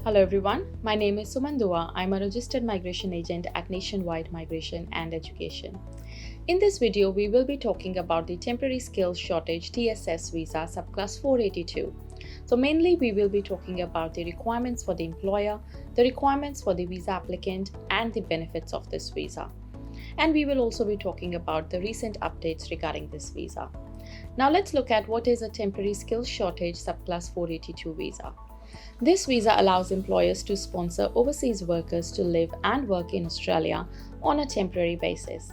Hello everyone, my name is Suman Dua. I'm a registered migration agent at Nationwide Migration and Education. In this video, we will be talking about the Temporary Skills Shortage TSS Visa Subclass 482. So mainly we will be talking about the requirements for the employer, the requirements for the visa applicant and the benefits of this visa. And we will also be talking about the recent updates regarding this visa. Now let's look at what is a Temporary Skills Shortage Subclass 482 visa. This visa allows employers to sponsor overseas workers to live and work in Australia on a temporary basis.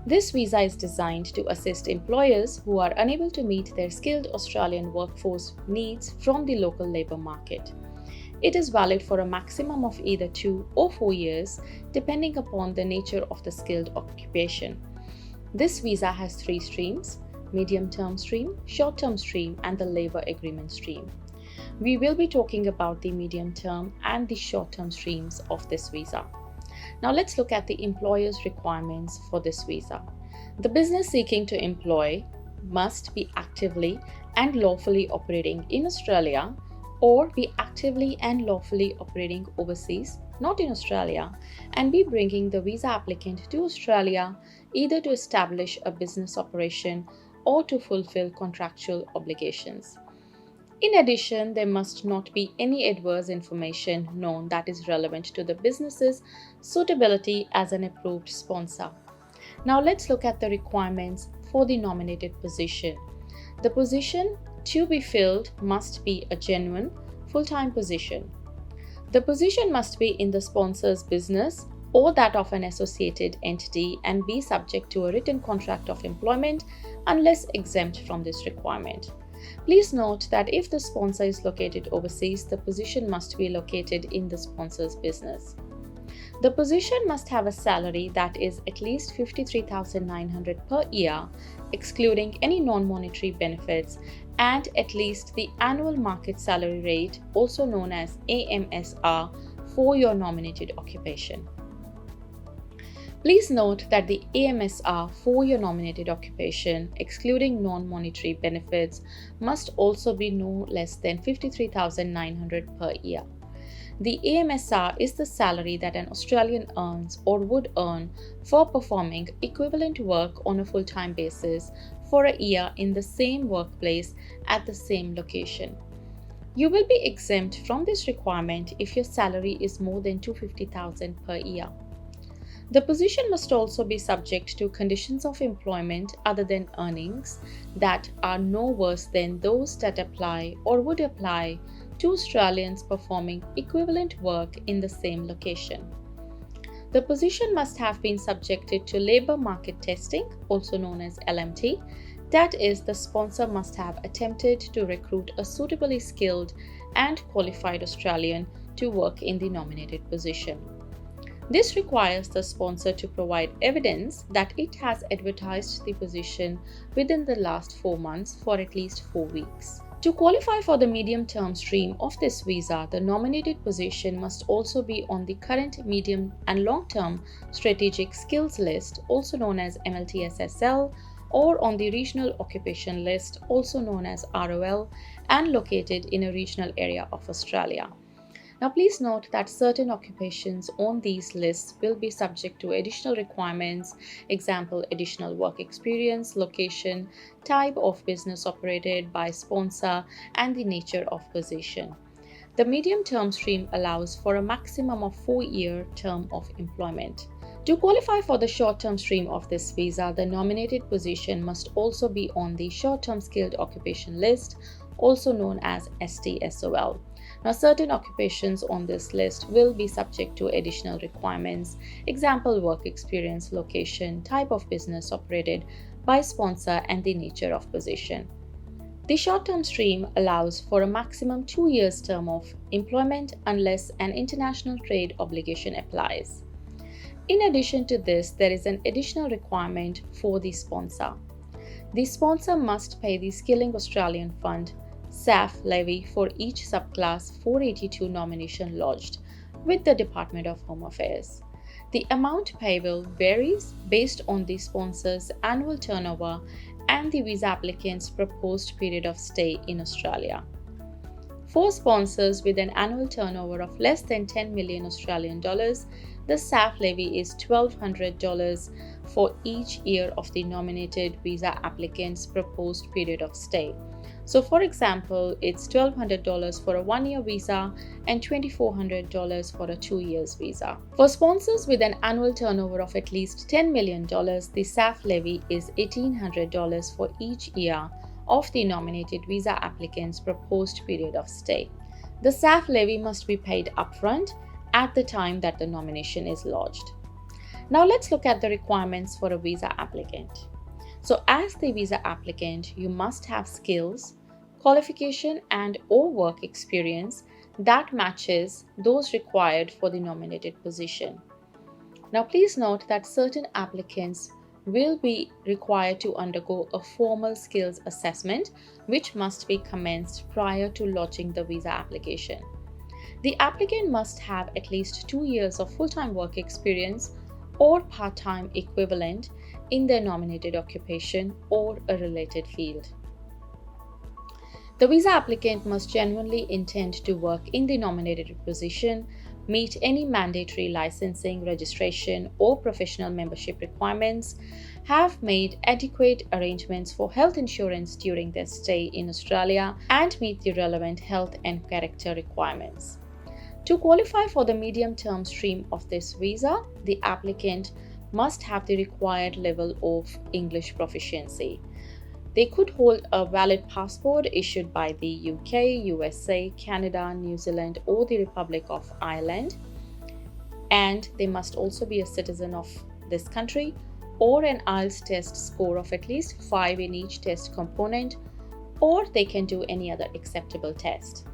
This visa is designed to assist employers who are unable to meet their skilled Australian workforce needs from the local labour market. It is valid for a maximum of either 2 or 4 years, depending upon the nature of the skilled occupation. This visa has 3 streams: medium-term stream, short-term stream, and the labour agreement stream. We will be talking about the medium-term and the short-term streams of this visa. Now let's look at the employer's requirements for this visa. The business seeking to employ must be actively and lawfully operating in Australia or be actively and lawfully operating overseas, not in Australia, and be bringing the visa applicant to Australia either to establish a business operation or to fulfill contractual obligations. In addition, there must not be any adverse information known that is relevant to the business's suitability as an approved sponsor. Now let's look at the requirements for the nominated position. The position to be filled must be a genuine, full-time position. The position must be in the sponsor's business or that of an associated entity and be subject to a written contract of employment unless exempt from this requirement. Please note that if the sponsor is located overseas, the position must be located in the sponsor's business. The position must have a salary that is at least $53,900 per year, excluding any non-monetary benefits, and at least the annual market salary rate, also known as AMSR, for your nominated occupation. Please note that the AMSR for your nominated occupation, excluding non-monetary benefits, must also be no less than $53,900 per year. The AMSR is the salary that an Australian earns or would earn for performing equivalent work on a full-time basis for a year in the same workplace at the same location. You will be exempt from this requirement if your salary is more than $250,000 per year. The position must also be subject to conditions of employment other than earnings that are no worse than those that apply or would apply to Australians performing equivalent work in the same location. The position must have been subjected to labour market testing, also known as LMT. That is, the sponsor must have attempted to recruit a suitably skilled and qualified Australian to work in the nominated position. This requires the sponsor to provide evidence that it has advertised the position within the last 4 months for at least 4 weeks. To qualify for the medium-term stream of this visa, the nominated position must also be on the current medium and long-term strategic skills list, also known as MLTSSL, or on the regional occupation list, also known as ROL, and located in a regional area of Australia. Now please note that certain occupations on these lists will be subject to additional requirements, example additional work experience, location, type of business operated by sponsor, and the nature of position. The medium-term stream allows for a maximum of 4-year term of employment. To qualify for the short-term stream of this visa, the nominated position must also be on the short-term skilled occupation list, also known as STSOL. Now, certain occupations on this list will be subject to additional requirements, example work experience, location, type of business operated by sponsor, and the nature of position. The short-term stream allows for a maximum 2 years term of employment unless an international trade obligation applies. In addition to this, there is an additional requirement for the sponsor. The sponsor must pay the Skilling Australian Fund SAF levy for each subclass 482 nomination lodged with the Department of Home Affairs. The amount payable varies based on the sponsor's annual turnover and the visa applicant's proposed period of stay in Australia. For sponsors with an annual turnover of less than 10 million Australian dollars, the SAF levy is $1,200 for each year of the nominated visa applicant's proposed period of stay. So, for example, it's $1,200 for a 1-year visa and $2,400 for a 2-year visa. For sponsors with an annual turnover of at least $10 million, the SAF levy is $1,800 for each year of the nominated visa applicant's proposed period of stay. The SAF levy must be paid upfront at the time that the nomination is lodged. Now let's look at the requirements for a visa applicant. So as the visa applicant, you must have skills, qualification and/or work experience that matches those required for the nominated position. Now please note that certain applicants will be required to undergo a formal skills assessment which must be commenced prior to lodging the visa application. The applicant must have at least 2 years of full-time work experience or part-time equivalent in their nominated occupation or a related field. The visa applicant must genuinely intend to work in the nominated position, meet any mandatory licensing, registration, or professional membership requirements, have made adequate arrangements for health insurance during their stay in Australia, and meet the relevant health and character requirements. To qualify for the medium-term stream of this visa, the applicant must have the required level of English proficiency. They could hold a valid passport issued by the UK, USA, Canada, New Zealand, or the Republic of Ireland, and they must also be a citizen of this country or an IELTS test score of at least 5 in each test component, or they can do any other acceptable test.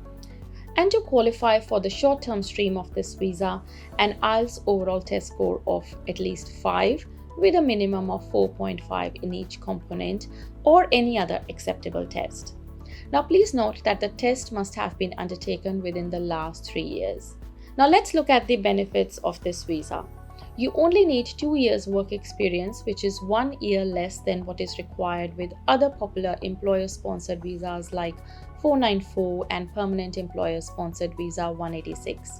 And to qualify for the short-term stream of this visa, an IELTS overall test score of at least 5 with a minimum of 4.5 in each component or any other acceptable test. Now please note that the test must have been undertaken within the last 3 years. Now let's look at the benefits of this visa. You only need 2 years work experience, which is 1 year less than what is required with other popular employer-sponsored visas like 494 and permanent employer-sponsored visa 186.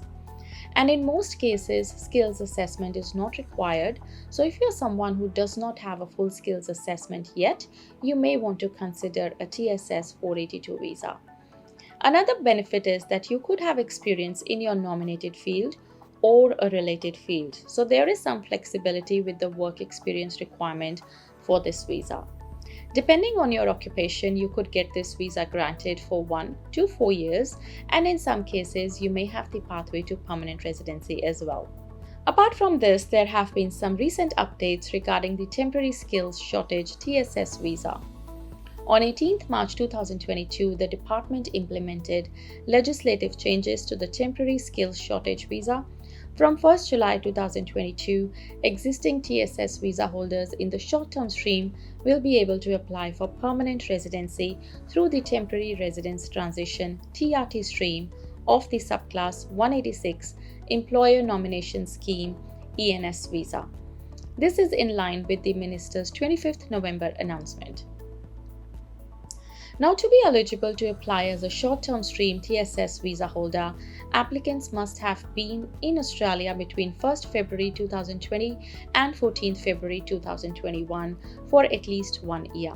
And in most cases, skills assessment is not required. So if you're someone who does not have a full skills assessment yet, you may want to consider a TSS 482 visa. Another benefit is that you could have experience in your nominated field or a related field. So there is some flexibility with the work experience requirement for this visa. Depending on your occupation, you could get this visa granted for 1 to 4 years, and in some cases, you may have the pathway to permanent residency as well. Apart from this, there have been some recent updates regarding the temporary skills shortage TSS visa. On 18th March 2022, the department implemented legislative changes to the temporary skills shortage visa. From 1st July 2022, existing TSS visa holders in the short-term stream will be able to apply for permanent residency through the Temporary Residence Transition (TRT) stream of the subclass 186 Employer Nomination Scheme ENS visa. This is in line with the Minister's 25th November announcement. Now, to be eligible to apply as a short-term stream TSS visa holder, applicants must have been in Australia between 1st February 2020 and 14th February 2021 for at least 1 year.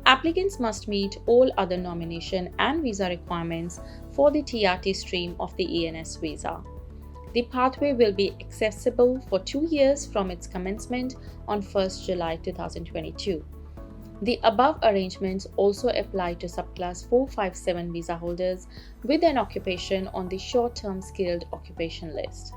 Applicants must meet all other nomination and visa requirements for the TRT stream of the ENS visa. The pathway will be accessible for 2 years from its commencement on 1st July 2022. The above arrangements also apply to subclass 457 visa holders with an occupation on the short-term skilled occupation list.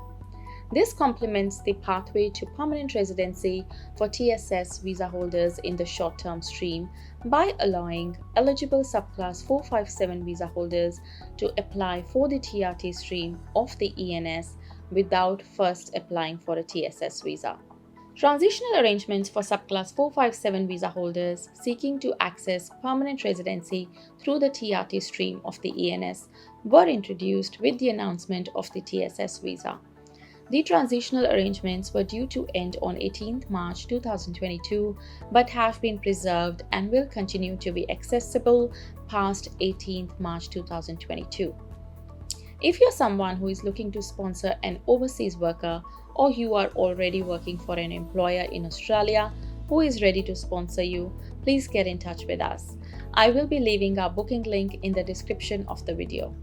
This complements the pathway to permanent residency for TSS visa holders in the short-term stream by allowing eligible subclass 457 visa holders to apply for the TRT stream of the ENS without first applying for a TSS visa. Transitional arrangements for subclass 457 visa holders seeking to access permanent residency through the TRT stream of the ENS were introduced with the announcement of the TSS visa. The transitional arrangements were due to end on 18th March 2022 but have been preserved and will continue to be accessible past 18th March 2022. If you're someone who is looking to sponsor an overseas worker, or you are already working for an employer in Australia who is ready to sponsor you, please get in touch with us. I will be leaving our booking link in the description of the video.